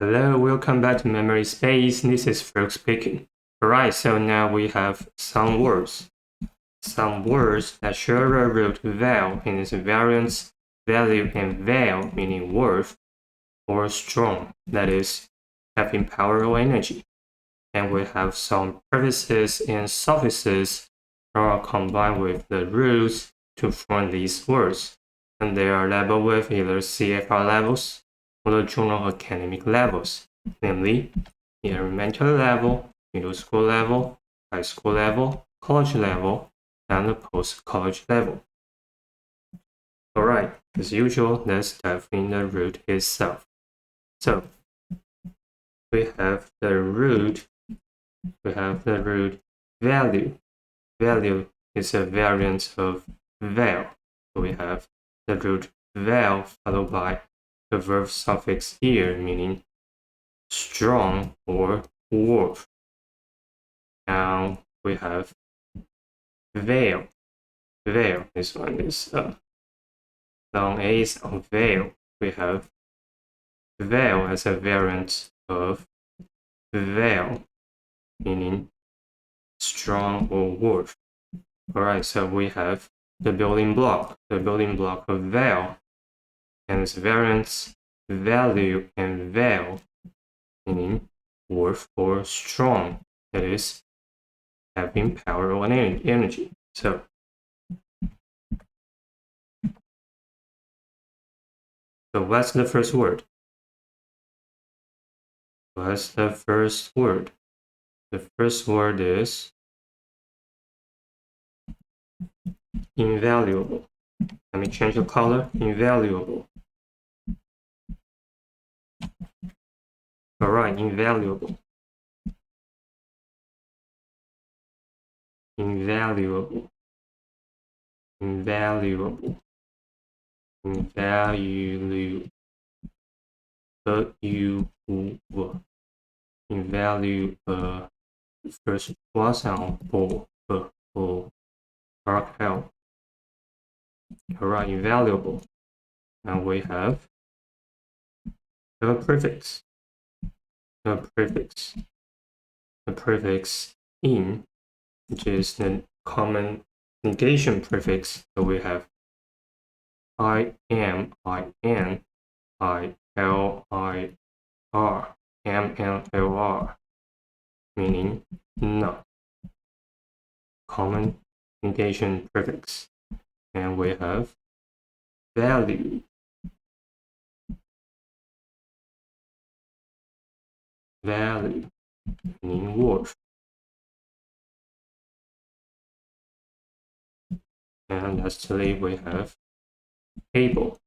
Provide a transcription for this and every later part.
Hello, welcome back to Memory Space. This is Frank speaking. Alright, so now we have some words. Some words that share a root vowel in its variants, value, and vowel, meaning worth, or strong, that is, having power or energy. And we have some prefixes and suffixes that are combined with the roots to form these words. And they are labeled with either CFR levels or the general academic levels, namely the elementary level, middle school level, high school level, college level, and the post-college level. Alright, as usual, let's dive in the root itself. So, we have the root value. Value is a variant of vowel. So we have the root vowel followed by the verb suffix here, meaning strong or worth. Now we have veil. Veil, this one is long A is on veil. We have veil as a variant of veil, meaning strong or worth. Alright, so we have the building block of veil, and its variants value and veil, meaning worth or strong, that is, having power or energy. So what's the first word? What's the first word? The first word is invaluable. Let me change the color. Invaluable. Alright, invaluable. Invaluable. Invaluable. Invaluable. Invaluable. First plus sound hell. Alright, invaluable. And we have a prefix. A prefix. A prefix in, which is the common negation prefix. So we have I am, I N, I L I R, M L L R, meaning not. Common negation prefix. And we have value. Value, meaning worth. And lastly, we have able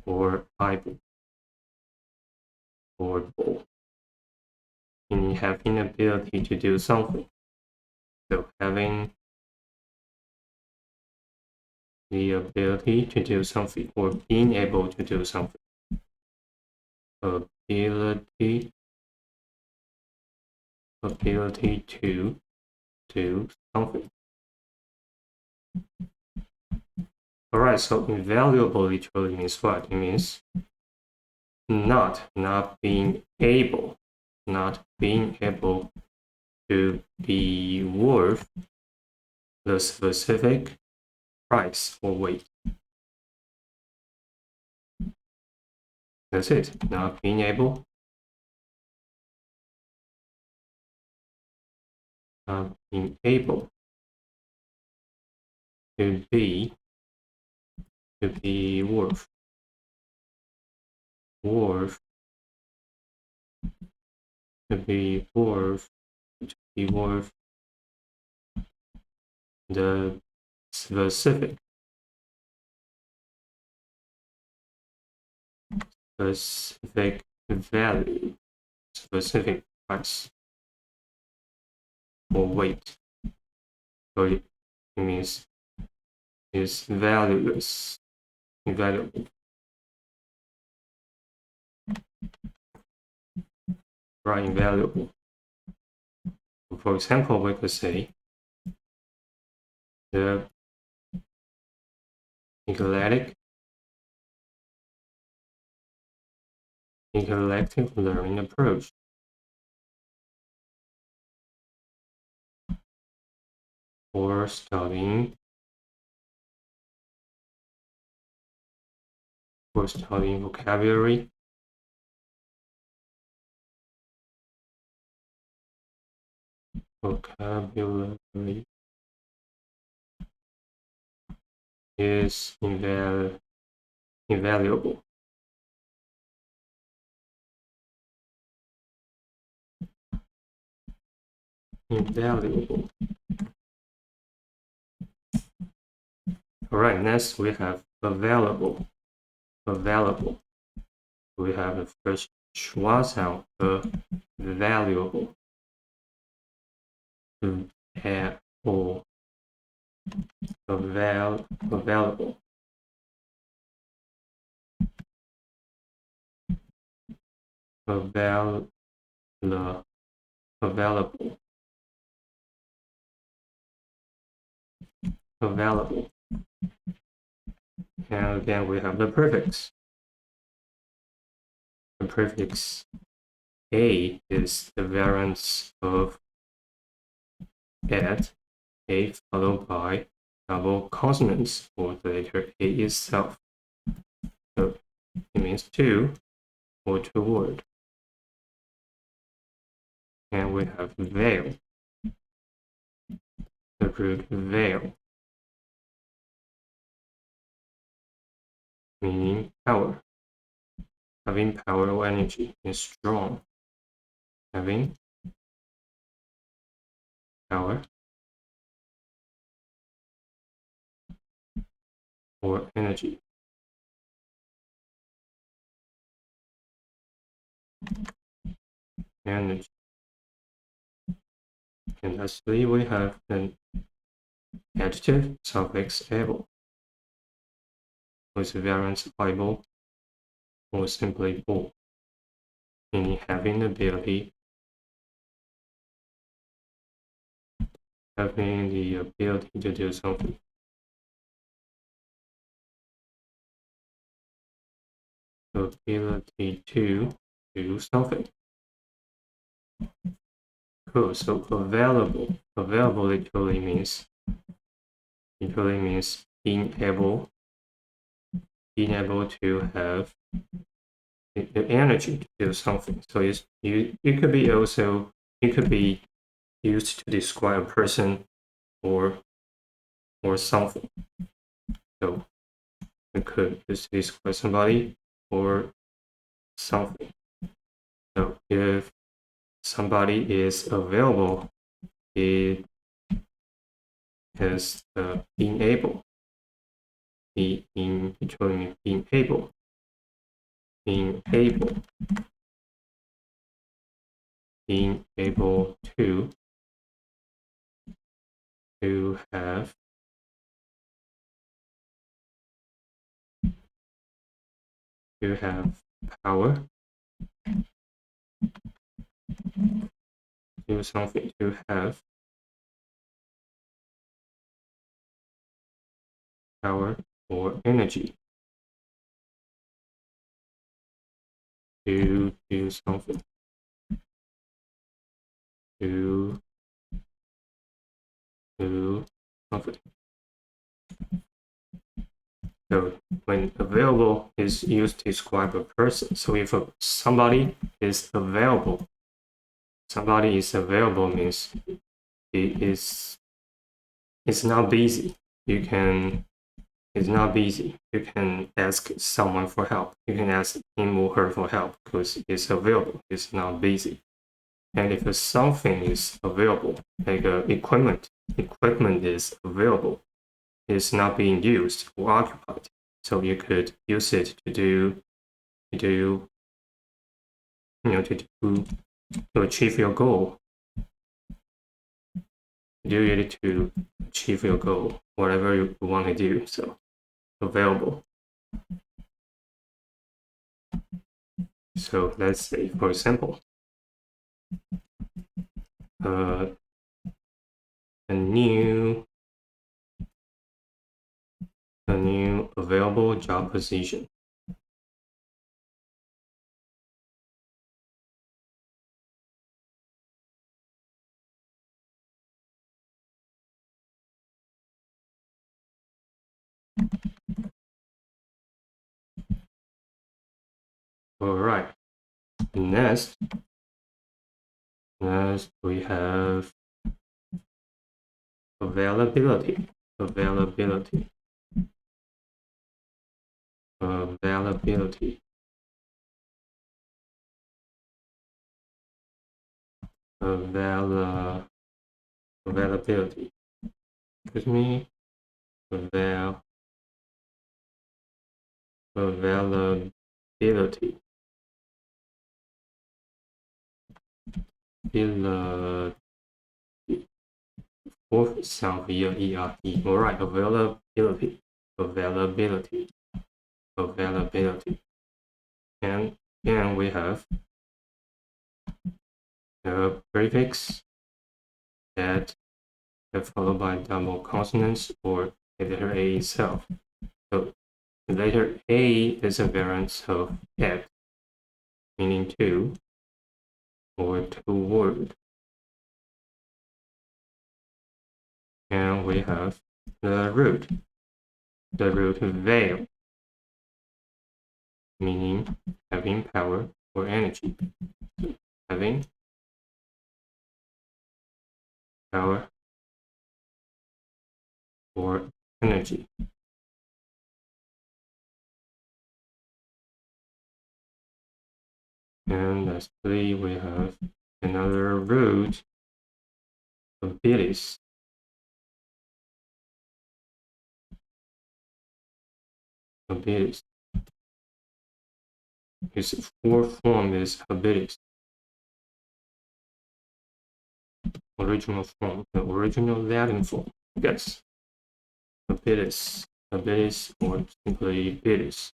or able or able, meaning having the ability to do something. So having the ability to do something or being able to do something. Ability to do something. Alright, so invaluable literally means what? It means not being able to be worth the specific price or weight. That's it. Not being able. Not being able to be worth. To be worth the specific value, specific price or weight. So it means it's valueless, invaluable. Right, invaluable. For example, we could say the eclectic Intellective learning approach. For studying vocabulary, is invaluable. Invaluable. All right, next we have available. Available. We have the first schwa sound, valuable. Available. Available. Available. Available. And again, we have the prefix. The prefix A is the variance of at, A followed by double consonants for the letter A itself. So it means to or toward. And we have veil. The root veil, meaning power. Having power or energy is strong. Having power or energy. Energy. And lastly, we have an adjective suffix able, with variance able or simply able, meaning having the ability, to do something. Ability to do something. Cool. So available. Available literally means being able to have the energy to do something. So it could be used to describe a person or something. So it could just describe somebody or something. So if somebody is available, it has being able. Being able. Being able to have power, do something, to have power or energy to do something, to do something. So when available is used to describe a person, so if somebody is available means it's not busy. It's not busy. You can ask someone for help. You can ask him or her for help because it's available. It's not busy. And if something is available, like equipment is available, it's not being used or occupied. So you could use it to achieve your goal. Do it to achieve your goal, whatever you want to do. So available. So let's say, for example, a new available job position. All right. Next we have availability. Availability. Availability. Availability. Excuse me. Availability. Fourth sound via ERE. All right. Availability. Availability. Availability. And then we have the prefix that are followed by double consonants or the letter A itself. So the letter A is a variant of et, meaning two or toward. And we have the root VAL, meaning having power or energy. So having power or energy. And lastly, we have another root, habilis. Habilis. Its fourth form is habilis. Original form, the original Latin form. Yes. Habilis. Habilis or simply habilis.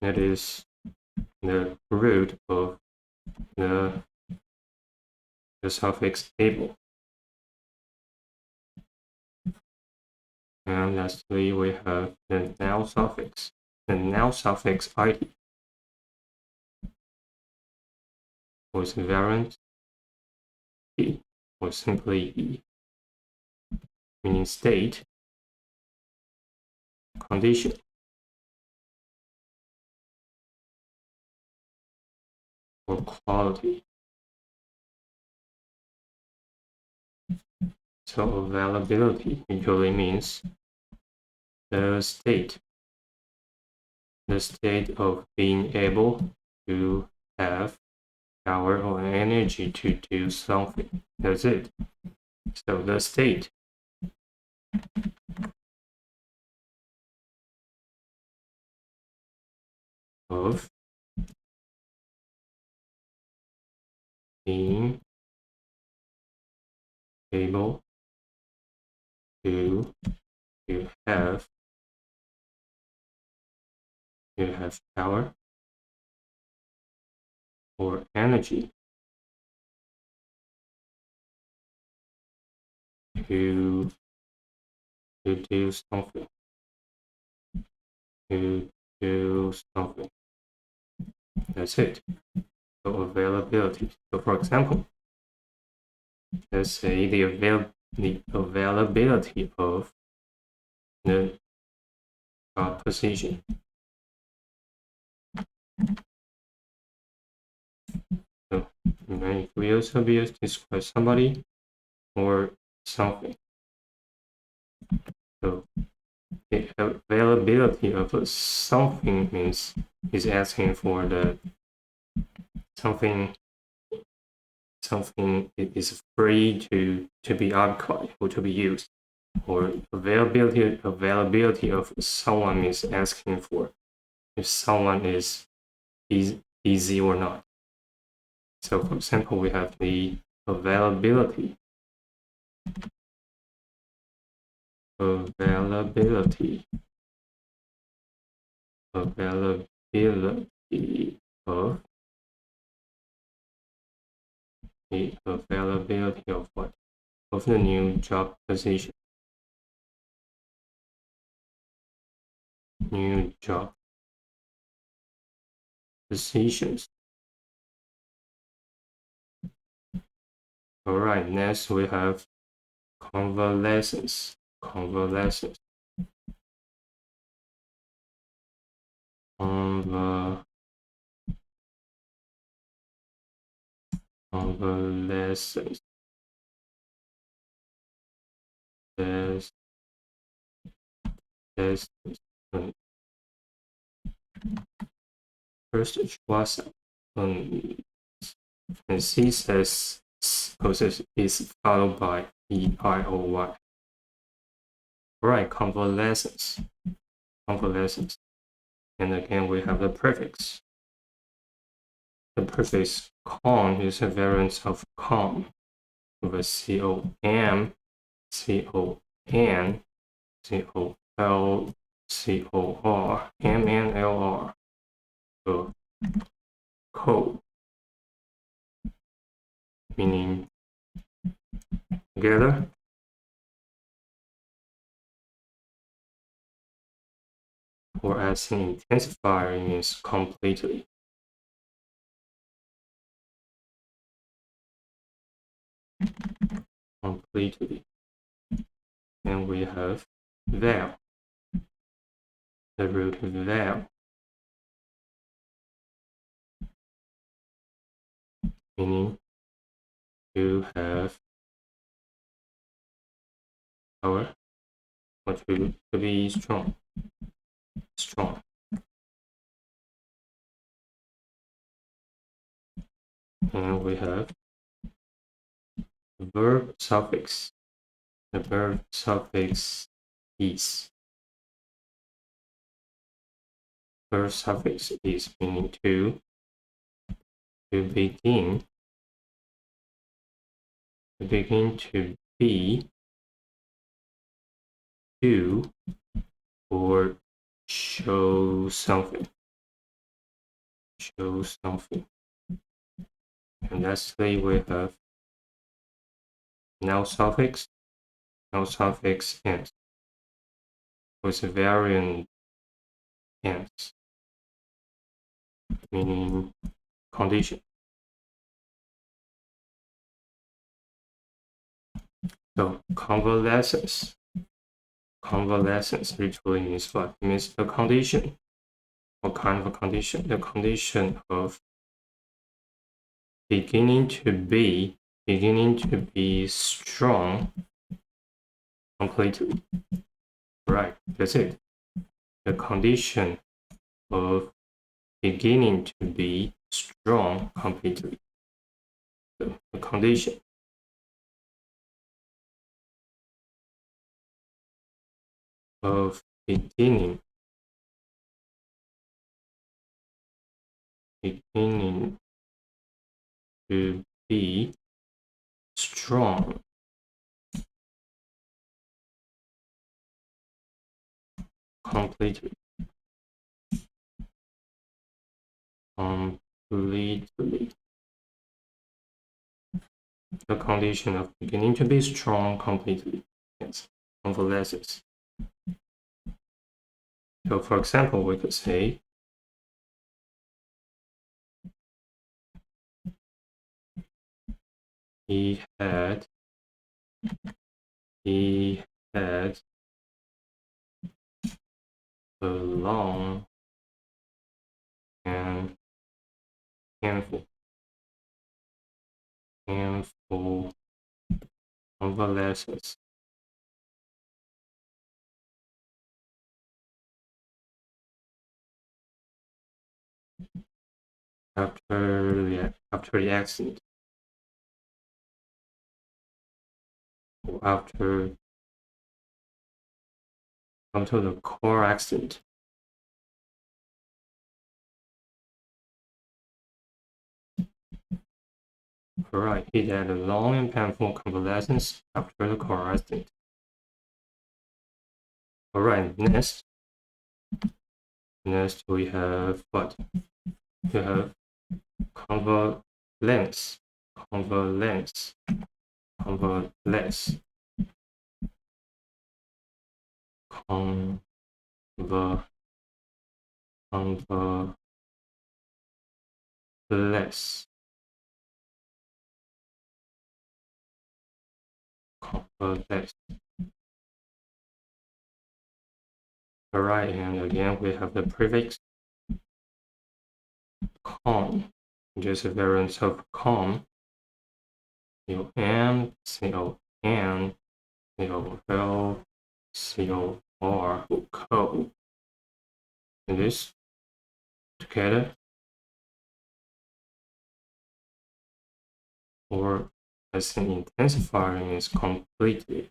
That is the root of the suffix able. And lastly, we have the noun suffix. The noun suffix id was variant e or simply e, meaning state, condition, or quality. So availability usually means the state of being able to have power or energy to do something. That's it. So the state of being able to have power or energy to do something. To do something. That's it. So availability. So for example, let's say the availability of the position. So it will also be used to describe somebody or something. So the availability of something means is asking for the something is free to be occupied or to be used, or availability of someone is asking for if someone is easy or not. So for example, we have the availability of availability of the availability of what? Of the new job position. New job positions. All right, next we have convalescence. Convalescence. convalescence. First was and C says process is followed by EIOY. Right, convalescence. Convalescence. And again, we have the prefix. The prefix con is a variant of com with a C-O-M, C-O-N, C-O-L, C-O-R, M-N-L-R. So, co, meaning together. Or as an intensifier means completely. Completely. And we have VAL, the root VAL, meaning you have power or to be strong. Strong. And we have the verb suffix. The verb suffix is. Verb suffix is meaning to begin, to be, do, or show something. Show something. And lastly, we have noun suffix ends with a variant ends, meaning condition. So convalescence literally means what? It means the condition. What kind of a condition? The condition of beginning to be strong completely. Right, that's it. The condition of beginning to be strong completely. So the condition of beginning to be strong completely. The condition of beginning to be strong completely. Yes, convalescence. So for example, we could say he had a long and painful convalescence. After the accident, after the car accident. Alright, he had a long and painful convalescence after the car accident. Alright, next we have what? We have convalescence. Convalescence. Convalesce. Alright, and again we have the prefix calm, just a variant of calm. C-O-M, C-O-N, C-O-L, C-O-R, co. And this together, or as an intensifier means completely.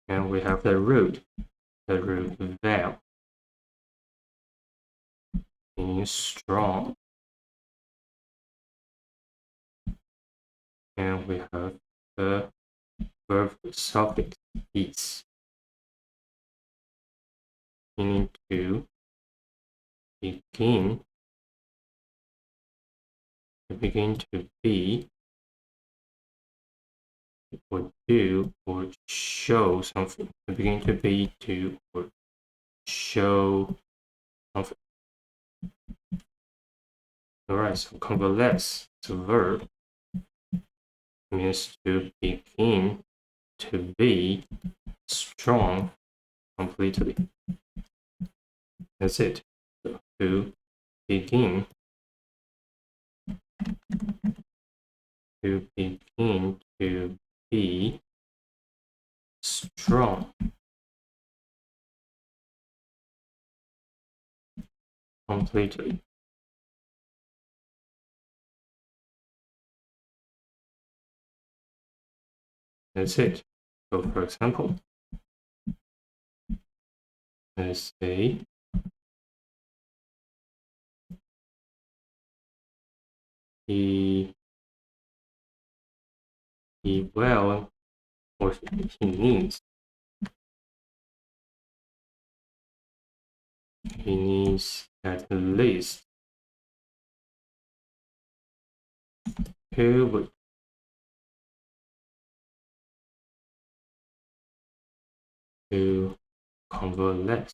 And we have the root val means strong. And we have the verb suffix is, meaning to begin, to be, or do, or show something. To begin to be, do, or show something. Alright, so convalesce, it's a verb, means to begin to be strong completely. That's it. So, to begin to be strong completely. That's it. So for example, let's say he will, or he needs at least 2 weeks to convalesce.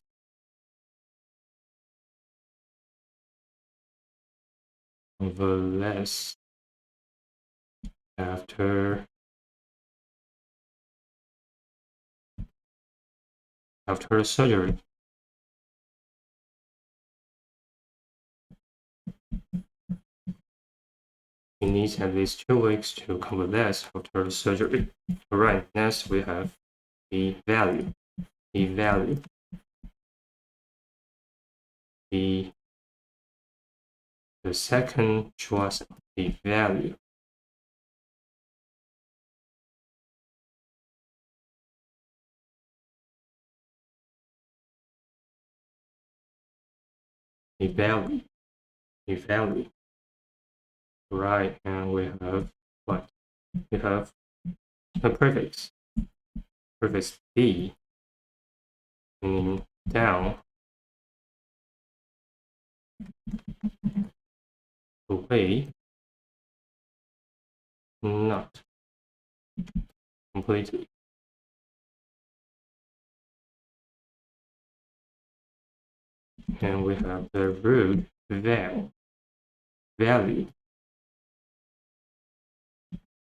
Convalesce after surgery. He needs at least 2 weeks to convalesce after surgery. Alright, next we have the value. The value. The second choice, the value. The value. The value. Right, and we have what? We have the prefix. Prefix D, meaning down, away, not completely. And we have the root val, value.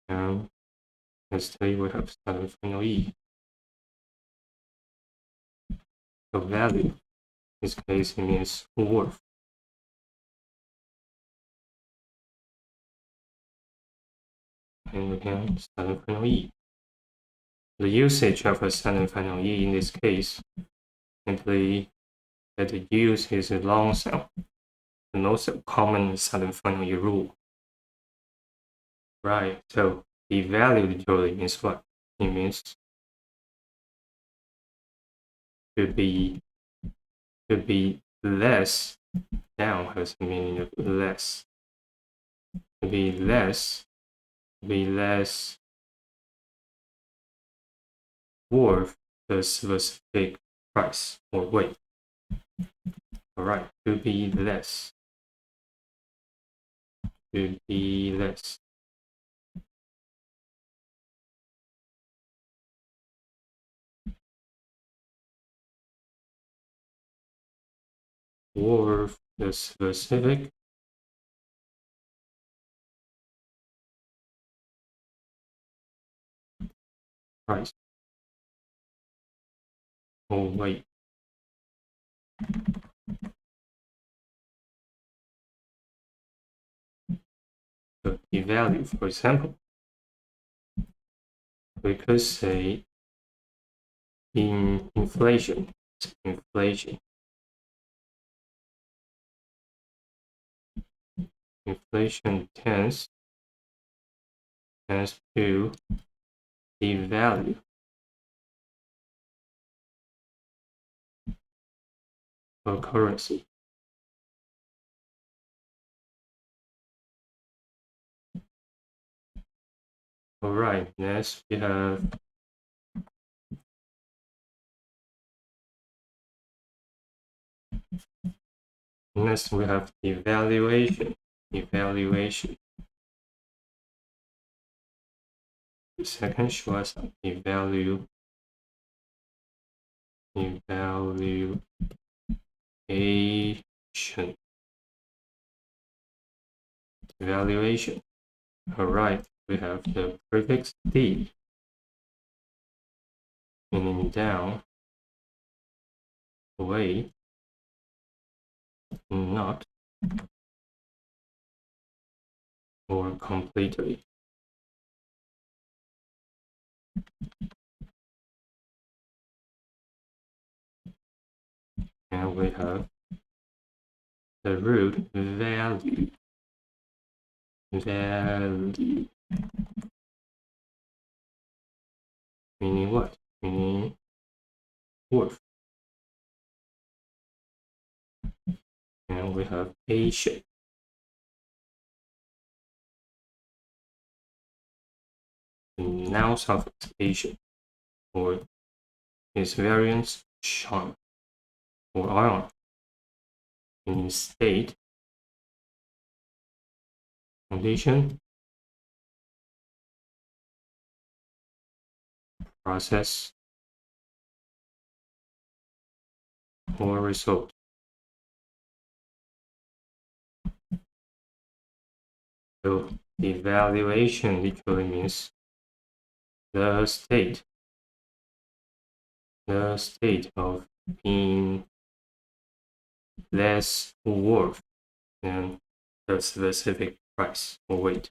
And lastly, we have silent final E. So value, in this case, it means worth. And again, silent final E. The usage of a silent final E in this case simply that the use is a long sound, the most common silent final E rule. Right, so the value literally means what? It means to be less. Down has the meaning of less. To be less worth the specific price or weight. Alright, to be less. To be less. Worth the specific price or weight. So the value, for example, we could say in inflation tends to devalue a currency. All right, next we have evaluation. The second choice of evaluation. All right, we have the prefix D, meaning down, away, not, or completely. And we have the root value. Meaning what? Meaning worth. And we have Asian. Noun suffix Asian, or its variants shine or iron, meaning state, condition, process, or result. So the evaluation literally means the state of being less worth than the specific price or weight.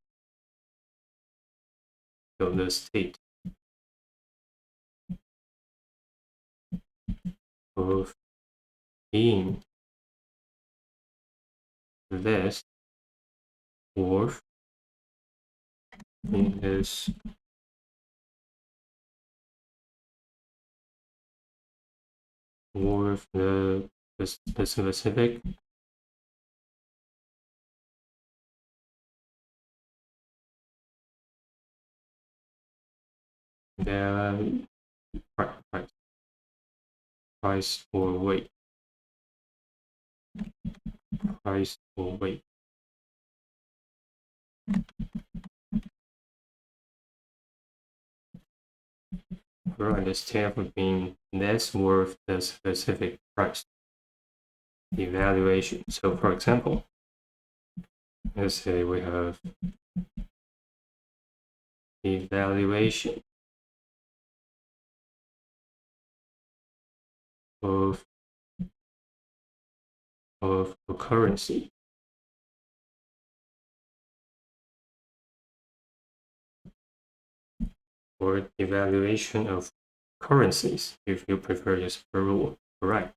So the state of being less worth is worth the specific value, price or weight. Right, the state of being less worth the specific price. Evaluation. So for example, let's say we have evaluation of a currency. Or evaluation of currencies, if you prefer just per rule. Right.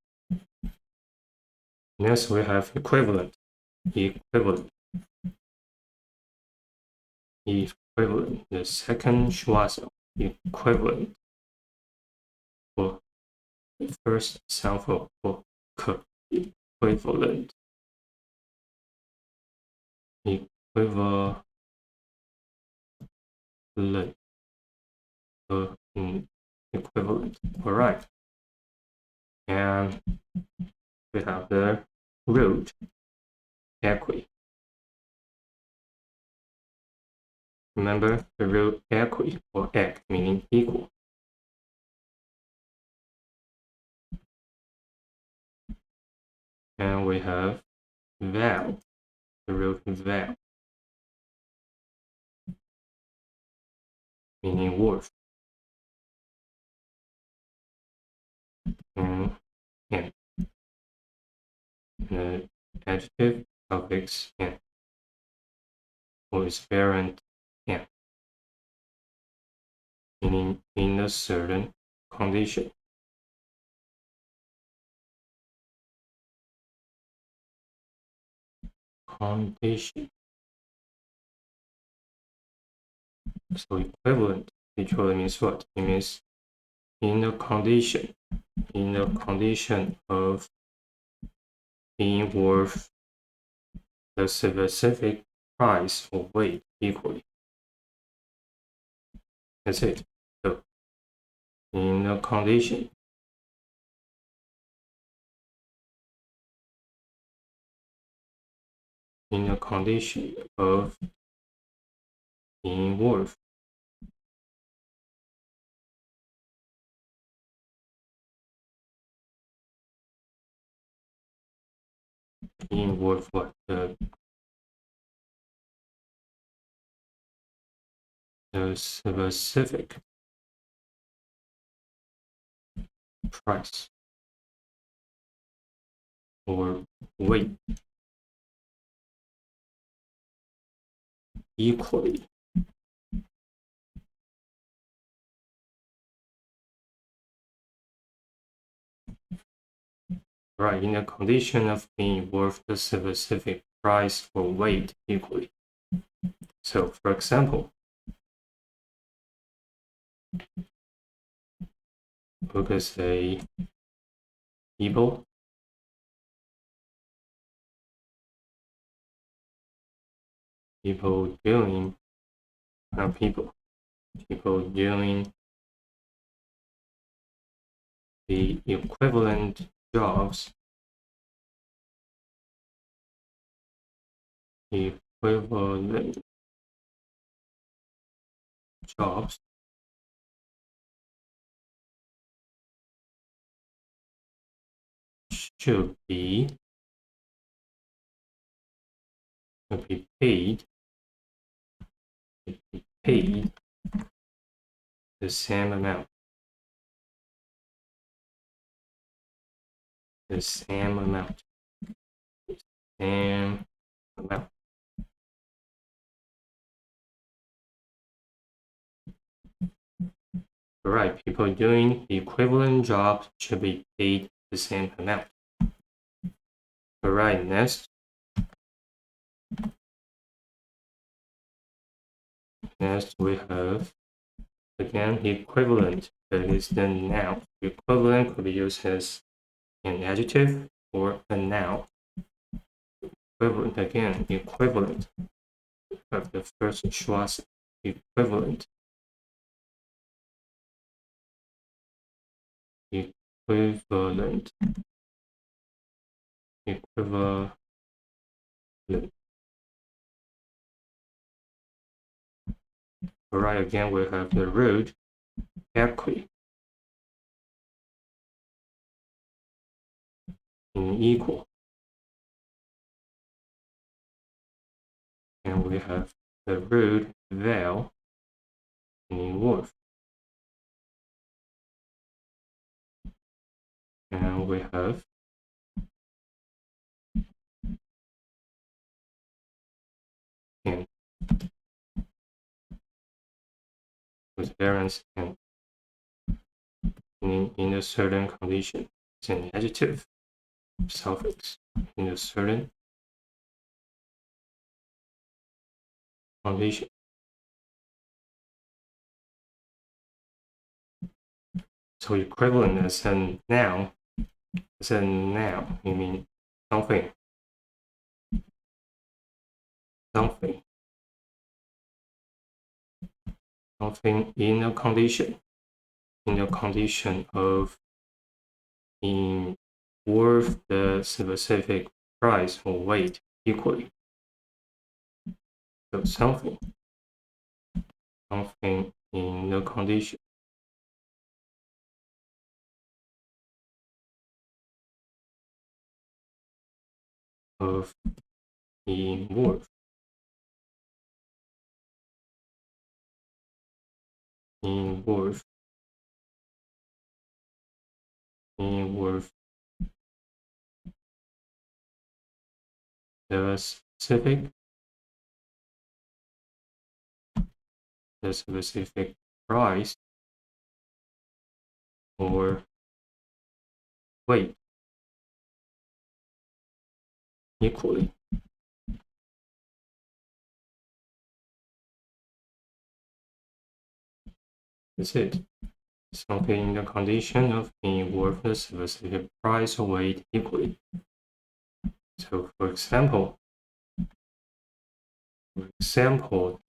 Next we have equivalent. The second choice of equivalent. For the first sound for equivalent. Equivalent. All right. And we have the root equi. Remember the root equi, or eq, meaning equal. And we have VAL, the root VAL, meaning worth. And the adjective suffix "n" or its variant "n", meaning in a certain condition. So equivalent literally means what? It means in a condition of being worth the specific price or weight equally. That's it. So in a condition of being worth what? The specific price or weight equally. Right, in a condition of being worth the specific price or weight equally. So, for example, we could say people doing the equivalent jobs should be paid the same amount. Right, people doing the equivalent job should be paid the same amount. Alright, next we have again equivalent. That is the noun. Equivalent could be used as an adjective or a noun. Equivalent of the first Schwarz. Equivalent. Alright, again we have the root equi in equal. And we have the root VAL in worth. And we have and with variance and in a certain condition. It's an adjective suffix in a certain condition. So equivalent as a noun. You mean something. Something in a condition of being worth the specific price or weight equally. So something in a condition of being worth the specific price or weight equally. That's it. Something in the condition of being worth the specific price or weight equally. So for example,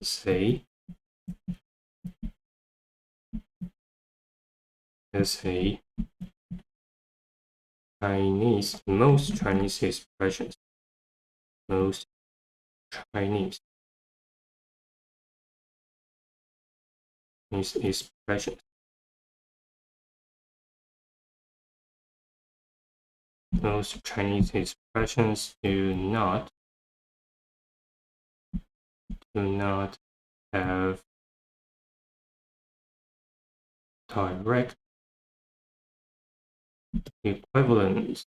say let's say most Chinese expressions, most Chinese expressions. Most Chinese expressions do not have direct equivalent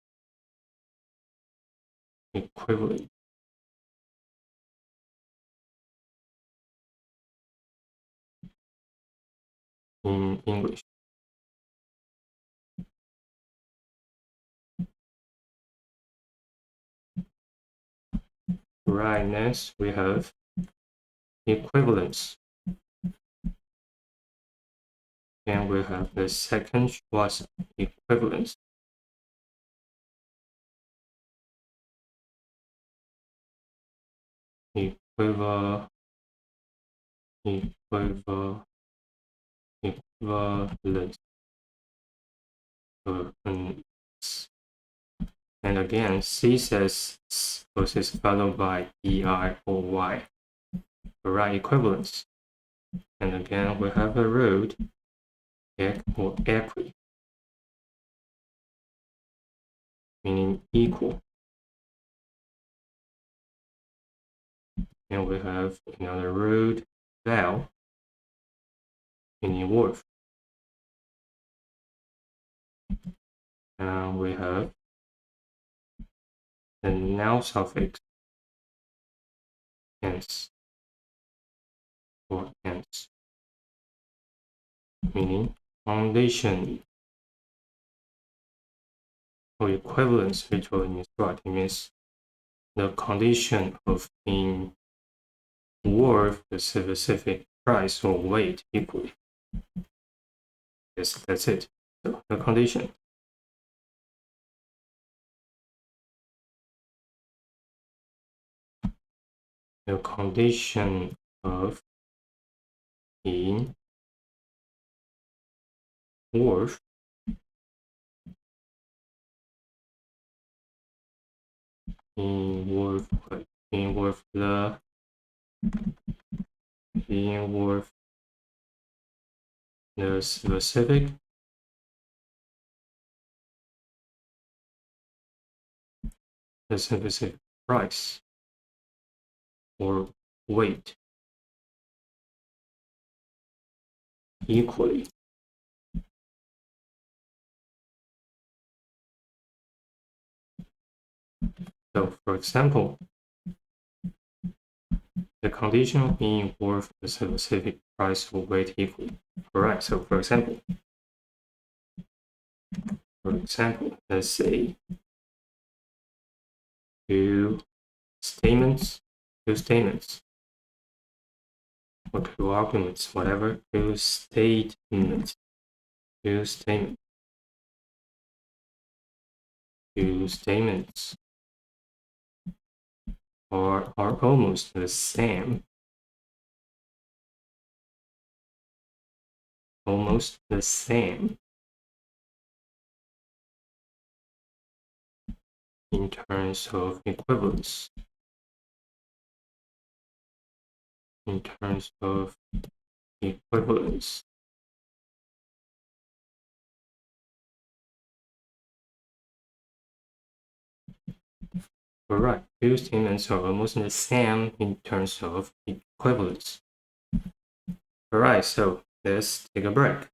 in English. Right, next we have equivalence. And we have the second was equivalence. Equivalence. And again, C says is followed by EI or Y. Right, equivalence. And again, we have a root or equi, meaning equal. And we have another root VAL, meaning worth. And we have the noun suffix hence or hence, meaning foundation or equivalence literally means what? It means the condition of being worth the specific price or weight equally. Yes, that's it. So the condition. The condition of being worth being worth the specific price or weight equally. So, for example, the condition of being worth the specific price or weight equally. Alright, so for example, let's say two statements or two arguments, whatever, two statements are almost the same. Almost the same in terms of equivalence. Alright, two statements are almost the same in terms of equivalence. Alright, so let's take a break.